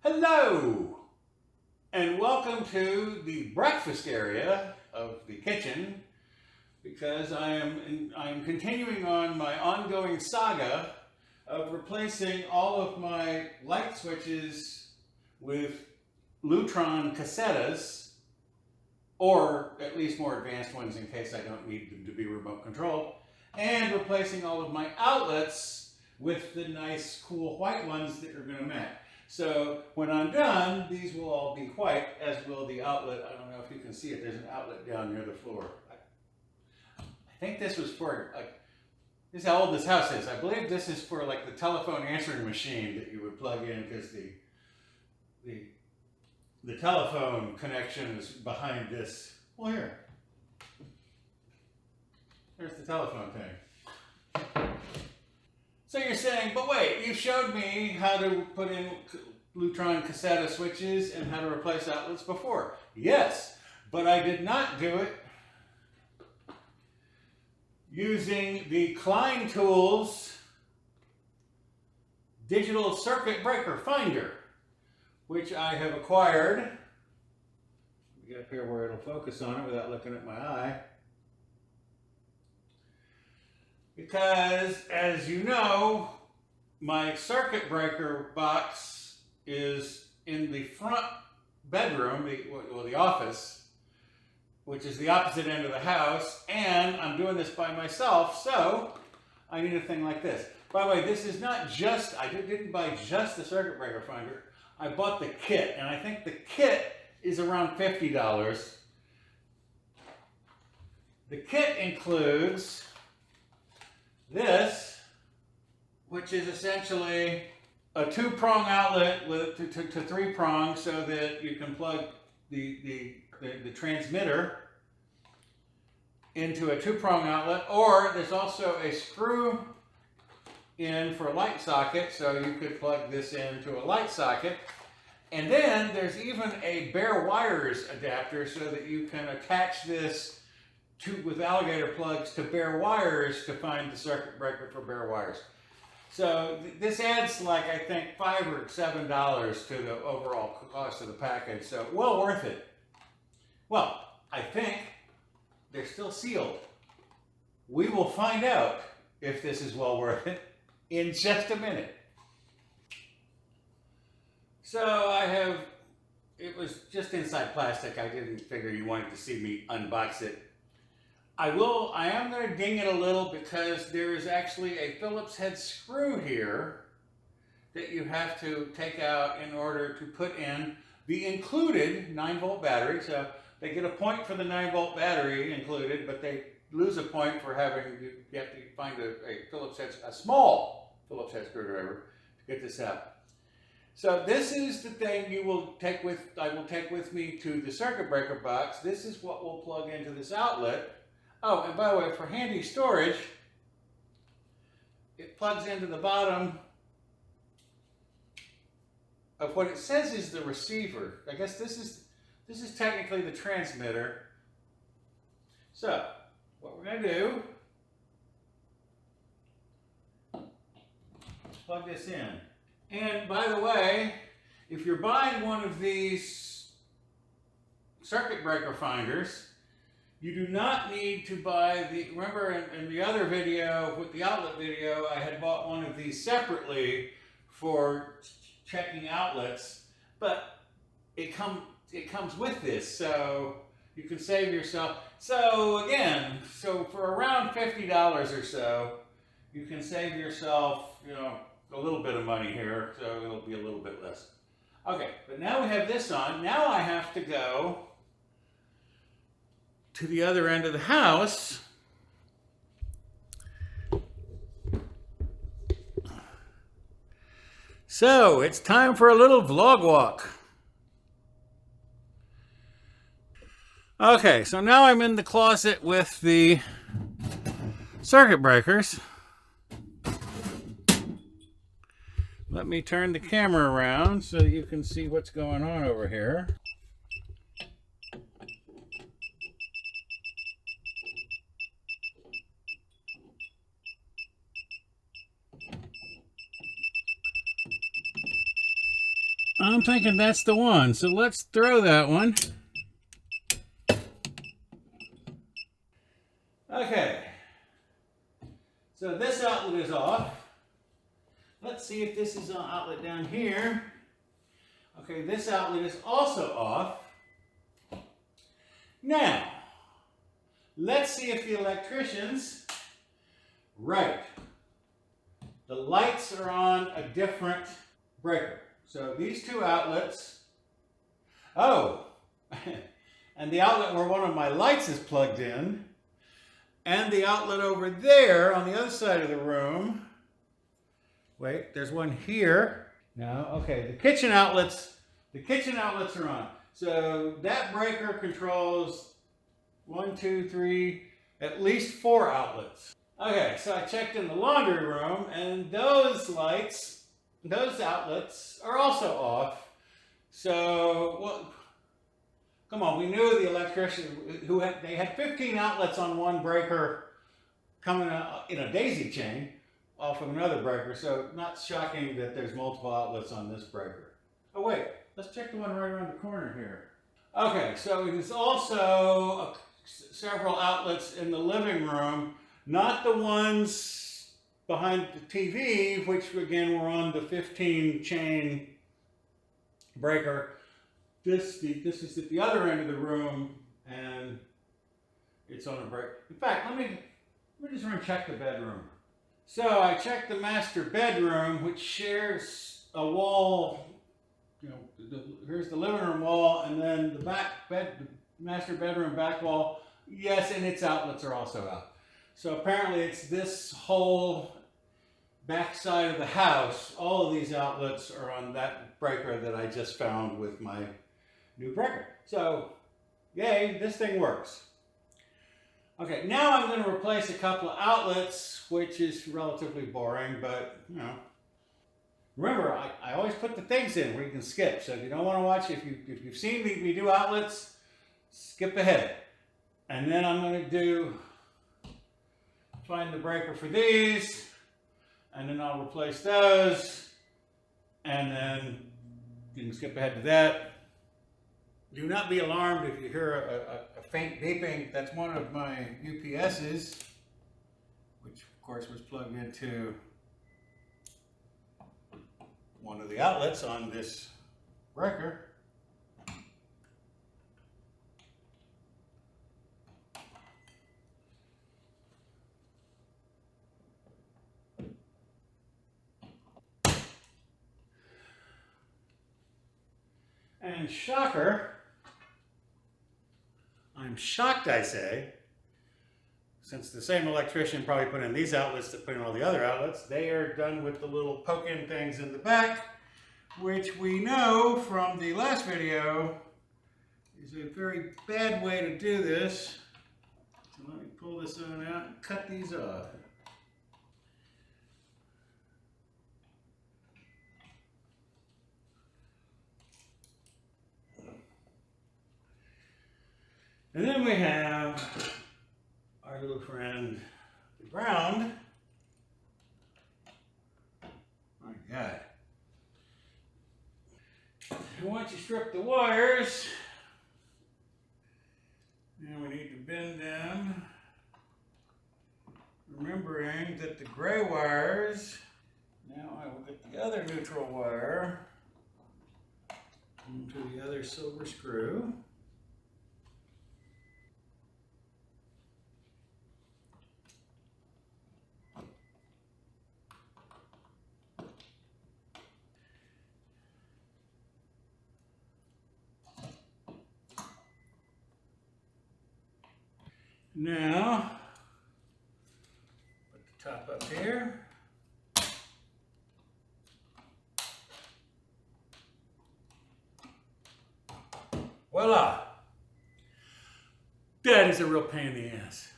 Hello, and welcome to the breakfast area of the kitchen, because I'm continuing on my ongoing saga of replacing all of my light switches with Lutron Casetas, or at least more advanced ones in case I don't need them to be remote controlled, and replacing all of my outlets with the nice cool white ones that are going to match. So when I'm done, these will all be white, as will the outlet. I don't know if you can see it. There's an outlet down near the floor. I think this was for, this is how old this house is. I believe this is for like the telephone answering machine that you would plug in, because the telephone connection is behind this. Well, here. There's the telephone thing. So you're saying, but wait, you showed me how to put in Lutron Caseta switches and how to replace outlets before. Yes, but I did not do it using the Klein Tools digital circuit breaker finder, which I have acquired. Let me get up here where it'll focus on it without looking at my eye. Because, as you know, my circuit breaker box is in the front bedroom, the office, which is the opposite end of the house, and I'm doing this by myself, so I need a thing like this. By the way, this is not just, I didn't buy just the circuit breaker finder. I bought the kit, and I think the kit is around $50. The kit includes this, which is essentially a 2-prong outlet with to 3 prongs, so that you can plug the transmitter into a 2-prong outlet, or there's also a screw in for a light socket, so you could plug this into a light socket. And then there's even a bare wires adapter, so that you can attach this with alligator plugs to bare wires to find the circuit breaker for bare wires. So this adds, like, I think $5 or $7 to the overall cost of the package. So well worth it. Well, I think they're still sealed. We will find out if this is well worth it in just a minute. So it was just inside plastic. I didn't figure you wanted to see me unbox it. I am going to ding it a little, because there is actually a Phillips head screw here that you have to take out in order to put in the included 9-volt battery. So they get a point for the 9-volt battery included, but they lose a point for you have to find a small Phillips head screwdriver to get this out. So this is the thing I will take with me to the circuit breaker box. This is what we'll plug into this outlet. Oh, and by the way, for handy storage, it plugs into the bottom of what it says is the receiver. I guess this is technically the transmitter. So what we're going to do is plug this in. And by the way, if you're buying one of these circuit breaker finders, you do not need to buy remember in the other video, with the outlet video, I had bought one of these separately for checking outlets, but it comes with this, so you can save yourself. So again, for around $50 or so, you can save yourself, a little bit of money here, so it'll be a little bit less. Okay, but now we have this on. Now I have to go to the other end of the house. So it's time for a little vlog walk. Okay, so now I'm in the closet with the circuit breakers. Let me turn the camera around so you can see what's going on over here. I'm thinking that's the one, so let's throw that one. Okay, so this outlet is off. Let's see if this is an outlet down here. Okay, this outlet is also off. Now, let's see if the electricians, right, the lights are on a different breaker. So these two outlets, oh, and the outlet where one of my lights is plugged in, and the outlet over there on the other side of the room. Wait, there's one here. No, okay, the kitchen outlets are on. So that breaker controls 1, 2, 3, at least 4 outlets. Okay, so I checked in the laundry room, and those lights, those outlets are also off. So, well, come on, we knew the electrician they had 15 outlets on one breaker coming out in a daisy chain off of another breaker, so not shocking that there's multiple outlets on this breaker. Oh wait, let's check the one right around the corner here. Okay, so there's also several outlets in the living room, not the ones behind the TV, which again were on the 15 chain breaker. This is at the other end of the room, and it's on a break. In fact, let me just run check the bedroom. So I checked the master bedroom, which shares a wall. You know, here's the living room wall, and then the master bedroom back wall. Yes, and its outlets are also out. So apparently, it's this whole back side of the house. All of these outlets are on that breaker that I just found with my new breaker. So, yay, this thing works. Okay, now I'm going to replace a couple of outlets, which is relatively boring, but, you know. Remember, I always put the things in where you can skip. So if you don't want to watch, if you've seen me do outlets, skip ahead. And then I'm going to find the breaker for these, and then I'll replace those, and then you can skip ahead to that. Do not be alarmed if you hear a faint beeping. That's one of my UPSs, which of course was plugged into one of the outlets on this breaker. And shocker, I'm shocked, I say, since the same electrician probably put in these outlets that put in all the other outlets, they are done with the little poke-in things in the back, which we know from the last video is a very bad way to do this. So let me pull this one out and cut these off. And then we have our little friend, the ground. My God. And once you strip the wires, now we need to bend them, remembering that the gray wires, now I will get the other neutral wire into the other silver screw. Now, put the top up here. Voila! That is a real pain in the ass.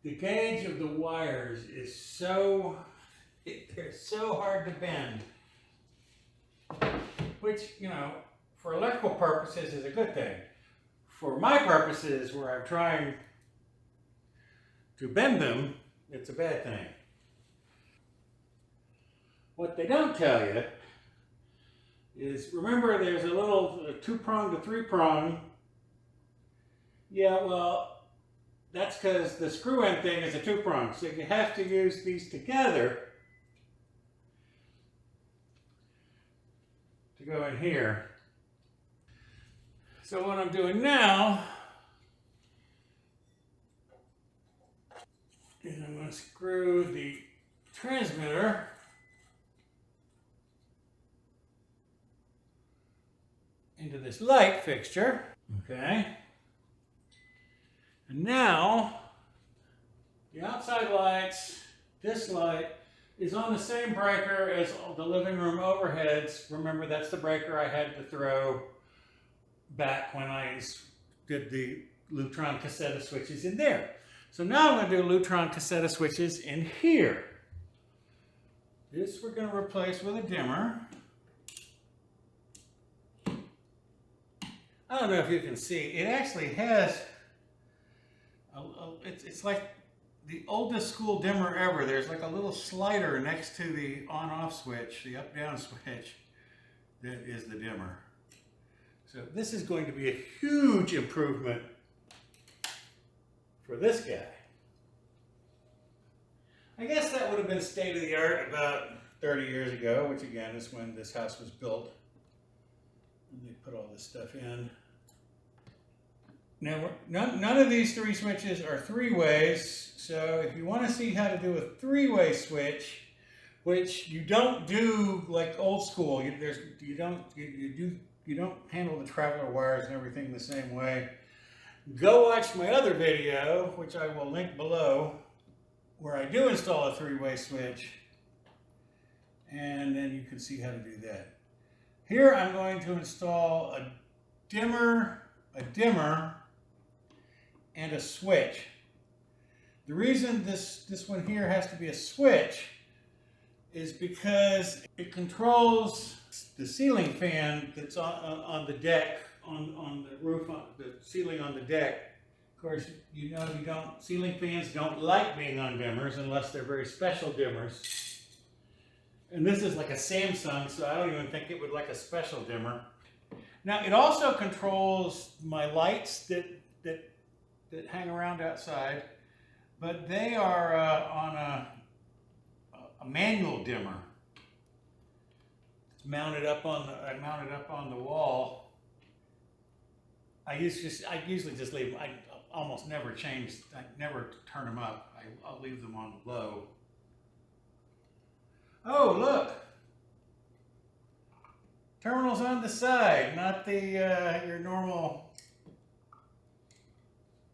The gauge of the wires is they're so hard to bend, which, you know, for electrical purposes is a good thing. For my purposes, where I'm trying to bend them, it's a bad thing. What they don't tell you is, remember there's a little 2-prong to 3-prong. Yeah, well, that's because the screw end thing is a 2-prong, so you have to use these together to go in here. So what I'm doing now is I'm going to screw the transmitter into this light fixture. Okay. And now, the outside lights, this light, is on the same breaker as the living room overheads. Remember, that's the breaker I had to throw back when I did the Lutron Caseta switches in there. So now I'm going to do Lutron Caseta switches in here. This we're going to replace with a dimmer. I don't know if you can see, it actually has, it's like the oldest school dimmer ever. There's like a little slider next to the on-off switch, the up-down switch, that is the dimmer. So this is going to be a huge improvement for this guy. I guess that would have been state-of-the-art about 30 years ago, which again is when this house was built. And they put all this stuff in. Now, none of these 3 switches are 3-ways, so if you want to see how to do a 3-way switch, which you don't do like old school, you don't handle the traveler wires and everything the same way, go watch my other video, which I will link below, where I do install a 3-way switch, and then you can see how to do that. Here I'm going to install a dimmer, and a switch. The reason this one here has to be a switch is because it controls the ceiling fan that's on the deck, on the roof, on the ceiling on the deck. Of course, you know, ceiling fans don't like being on dimmers unless they're very special dimmers. And this is like a Samsung, so I don't even think it would like a special dimmer. Now, it also controls my lights that hang around outside, but they are on a manual dimmer. It's mounted up on the wall. I usually just leave them. I almost never never turn them up. I'll leave them on low. Oh, look! Terminals on the side, not the your normal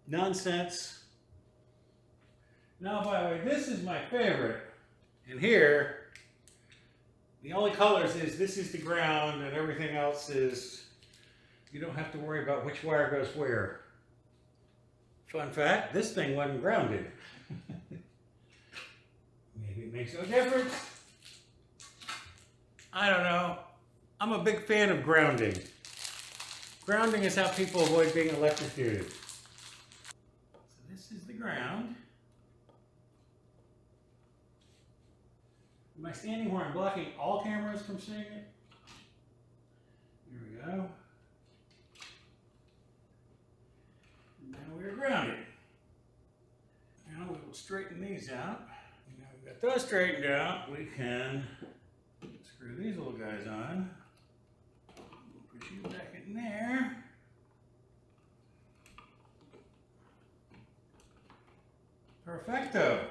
nonsense. Now, by the way, this is my favorite. And here, the only colors is this is the ground and everything else is, you don't have to worry about which wire goes where. Fun fact, this thing wasn't grounded. Maybe it makes no difference. I don't know. I'm a big fan of grounding. Grounding is how people avoid being electrocuted. So this is the ground. Am I standing where I'm blocking all cameras from seeing it? Here we go. And now we're grounded. Now we will straighten these out. Now we've got those straightened out, we can screw these little guys on. Put you back in there. Perfecto.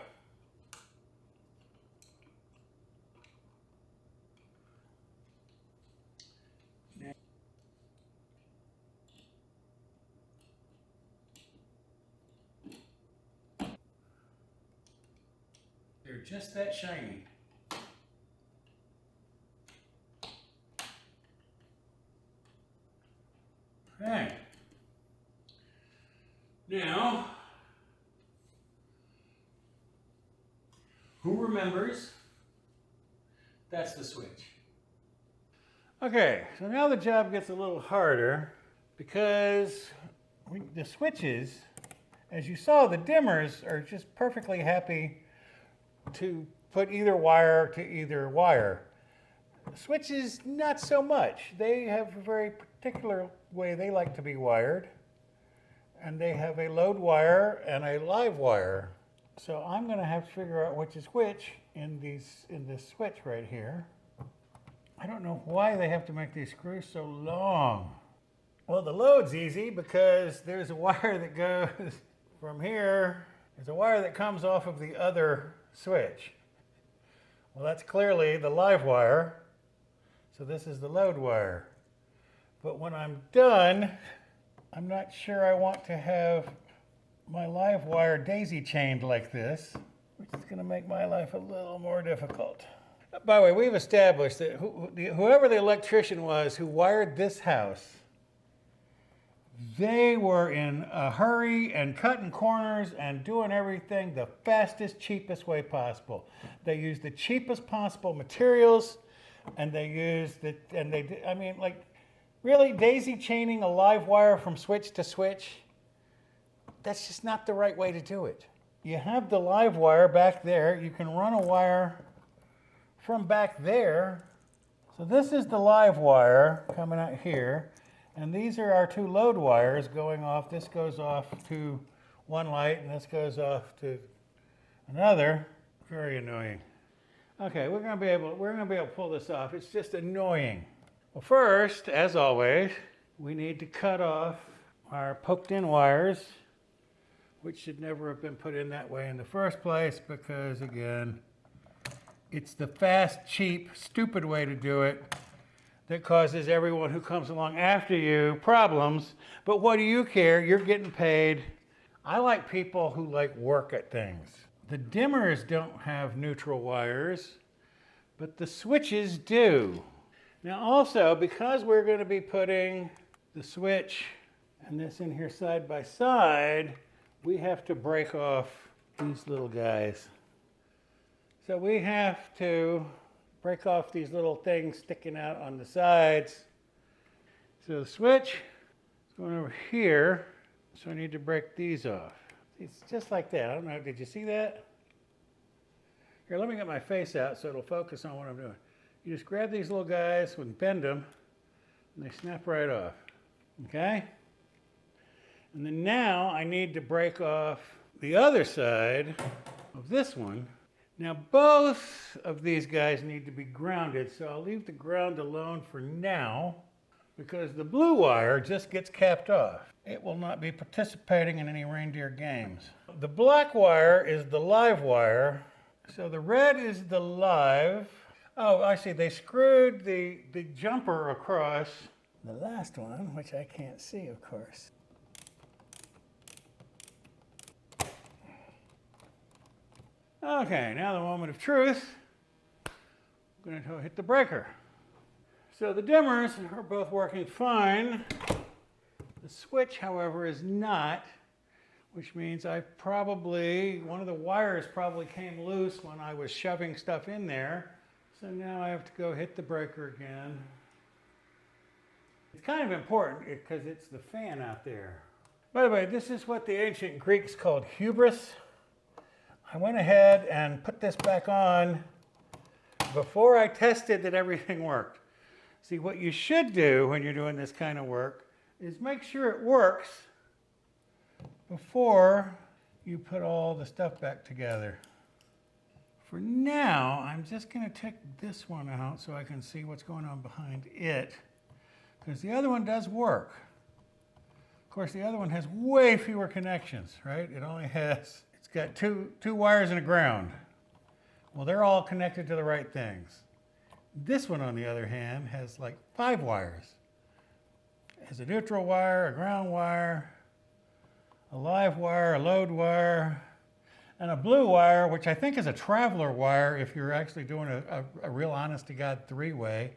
They're just that shiny. Okay. Now, who remembers? That's the switch. Okay, so now the job gets a little harder because the switches, as you saw, the dimmers are just perfectly happy to put either wire to either wire. Switches, not so much. They have a very particular way they like to be wired. And they have a load wire and a live wire. So I'm going to have to figure out which is which in this switch right here. I don't know why they have to make these screws so long. Well, the load's easy because there's a wire that goes from here. There's a wire that comes off of the other switch. Well, that's clearly the live wire. So this is the load wire. But when I'm done, I'm not sure I want to have my live wire daisy chained like this, which is going to make my life a little more difficult. By the way, we've established that whoever the electrician was who wired this house, they were in a hurry and cutting corners and doing everything the fastest, cheapest way possible. They used the cheapest possible materials, and they used the, and they did, I mean, like, really, daisy chaining a live wire from switch to switch, that's just not the right way to do it. You have the live wire back there. You can run a wire from back there. So this is the live wire coming out here. And these are our two load wires going off. This goes off to one light and this goes off to another. Very annoying. Okay, we're gonna be able to pull this off. It's just annoying. Well, first, as always, we need to cut off our poked in wires, which should never have been put in that way in the first place because, again, it's the fast, cheap, stupid way to do it that causes everyone who comes along after you problems. But what do you care? You're getting paid. I like people who like work at things. The dimmers don't have neutral wires, but the switches do. Now also, because we're going to be putting the switch and this in here side by side, we have to break off these little guys. So we have to break off these little things sticking out on the sides. So the switch is going over here, so I need to break these off. It's just like that. I don't know, did you see that? Here, let me get my face out so it'll focus on what I'm doing. You just grab these little guys and bend them, and they snap right off, okay? And then now I need to break off the other side of this one. Now both of these guys need to be grounded, so I'll leave the ground alone for now because the blue wire just gets capped off. It will not be participating in any reindeer games. The black wire is the live wire, so the red is the live. Oh, I see, they screwed the jumper across the last one, which I can't see, of course. Okay, now the moment of truth. I'm going to hit the breaker. So the dimmers are both working fine. The switch, however, is not, which means one of the wires probably came loose when I was shoving stuff in there. So now I have to go hit the breaker again. It's kind of important because it's the fan out there. By the way, this is what the ancient Greeks called hubris. I went ahead and put this back on before I tested that everything worked. See, what you should do when you're doing this kind of work is make sure it works before you put all the stuff back together. For now, I'm just going to take this one out so I can see what's going on behind it, because the other one does work. Of course, the other one has way fewer connections, right? It only has, it's got two wires and a ground. Well, they're all connected to the right things. This one, on the other hand, has like 5 wires. It has a neutral wire, a ground wire, a live wire, a load wire, and a blue wire, which I think is a traveler wire if you're actually doing a real honest-to-God 3-way.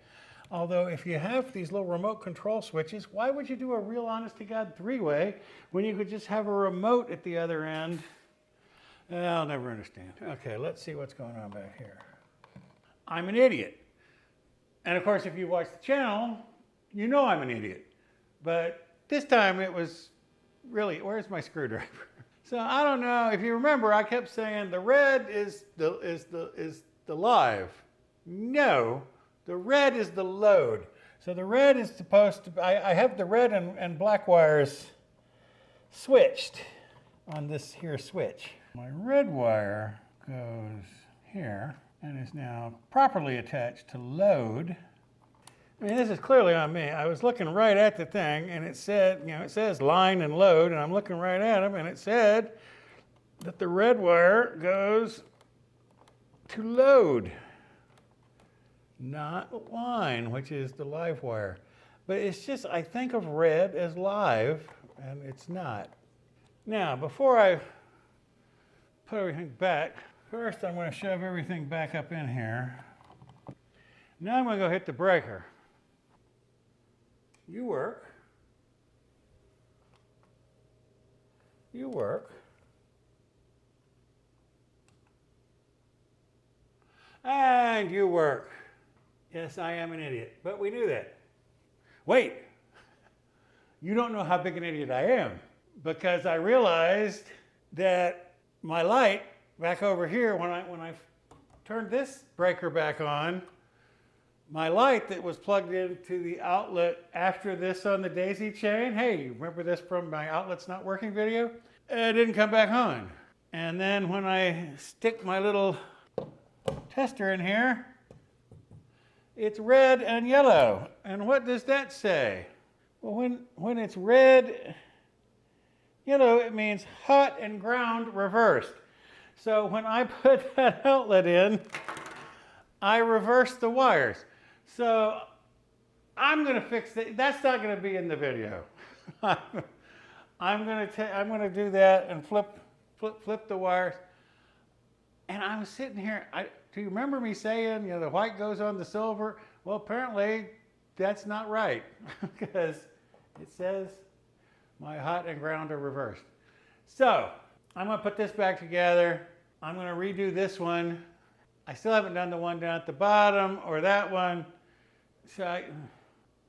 Although if you have these little remote control switches, why would you do a real honest-to-God 3-way when you could just have a remote at the other end? I'll never understand. Okay, let's see what's going on back here. I'm an idiot. And of course, if you watch the channel, you know I'm an idiot. But this time it was really, where's my screwdriver? So I don't know, if you remember, I kept saying the red is the live. No, The red is the load. So the red is supposed to, I have the red and black wires switched on this here switch. My red wire goes here and is now properly attached to load. I mean, this is clearly on me. I was looking right at the thing and it said, you know, it says line and load, and I'm looking right at them and it said that the red wire goes to load, not line, which is the live wire. But it's just, I think of red as live, and it's not. Now, before I put everything back, first I'm going to shove everything back up in here. Now I'm going to go hit the breaker. You work. You work. And you work. Yes, I am an idiot, but we knew that. Wait, you don't know how big an idiot I am, because I realized that my light back over here, when I turned this breaker back on, my light that was plugged into the outlet after this on the daisy chain, hey, remember this from my outlets not working video? It didn't come back on. And then when I stick my little tester in here, it's red and yellow. And what does that say? Well, when it's red, yellow, it means hot and ground reversed. So when I put that outlet in, I reversed the wires. So I'm going to fix that. That's not going to be in the video. I'm going to do that and flip the wires. And I was sitting here. Do you remember me saying, you know, the white goes on the silver? Well, apparently that's not right, because it says my hot and ground are reversed. So I'm going to put this back together. I'm going to redo this one. I still haven't done the one down at the bottom or that one. So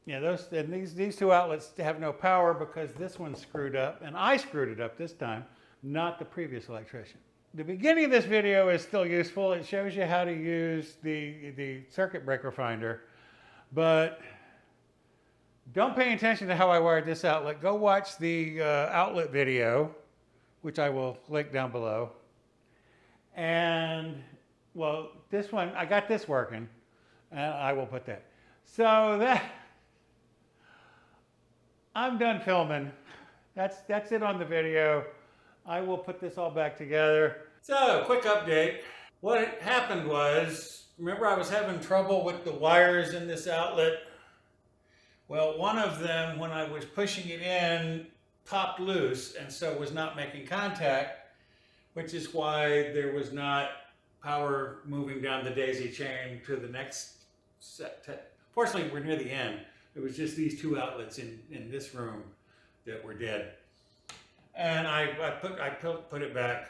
these two outlets have no power because this one's screwed up, and I screwed it up this time, not the previous electrician. The beginning of this video is still useful. It shows you how to use the circuit breaker finder, but don't pay attention to how I wired this outlet. Go watch the outlet video, which I will link down below. And, well, this one, I got this working, and I will put that. So I'm done filming. That's it on the video. I will put this all back together. So, quick update. What happened was, remember I was having trouble with the wires in this outlet? Well, one of them, when I was pushing it in, popped loose and so was not making contact, which is why there was not power moving down the daisy chain to the next set. Fortunately, we're near the end. It was just these two outlets in this room that were dead. And I put it back.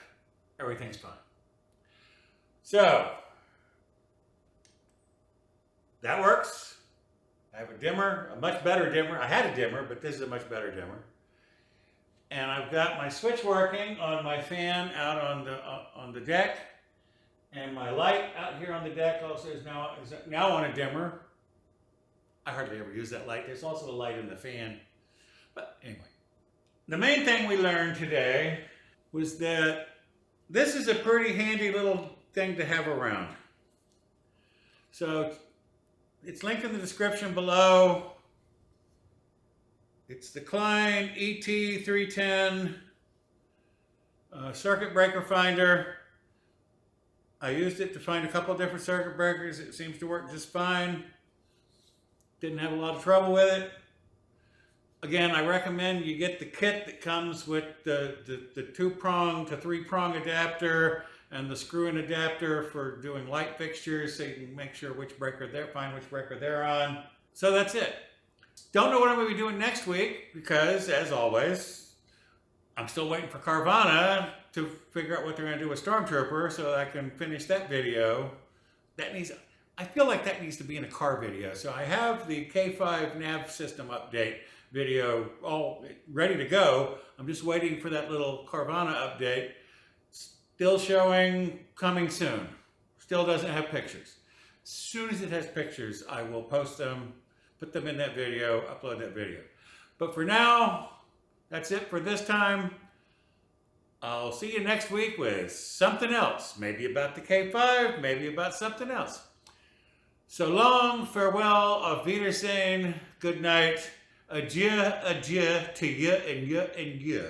Everything's fine. So that works. I have a dimmer, a much better dimmer. I had a dimmer, but this is a much better dimmer. And I've got my switch working on my fan out on the deck, and my light out here on the deck also is now on a dimmer. I hardly ever use that light. There's also a light in the fan. But anyway, the main thing we learned today was that this is a pretty handy little thing to have around. So it's linked in the description below. It's the Klein ET310 circuit breaker finder. I used it to find a couple different circuit breakers. It seems to work just fine. Didn't have a lot of trouble with it. Again, I recommend you get the kit that comes with the 2-prong to 3-prong adapter and the screw-in adapter for doing light fixtures, so you can make sure which breaker find which breaker they're on. So that's it. Don't know what I'm going to be doing next week because, as always, I'm still waiting for Carvana to figure out what they're going to do with Stormtrooper so I can finish that video. I feel like that needs to be in a car video. So I have the K5 nav system update video all ready to go. I'm just waiting for that little Carvana update. Still showing coming soon. Still doesn't have pictures. As soon as it has pictures, I will post them, put them in that video, upload that video. But for now, that's it for this time. I'll see you next week with something else. Maybe about the K5, maybe about something else. So long, farewell, auf Wiedersehen, good night, adieu, adieu to you and you and you.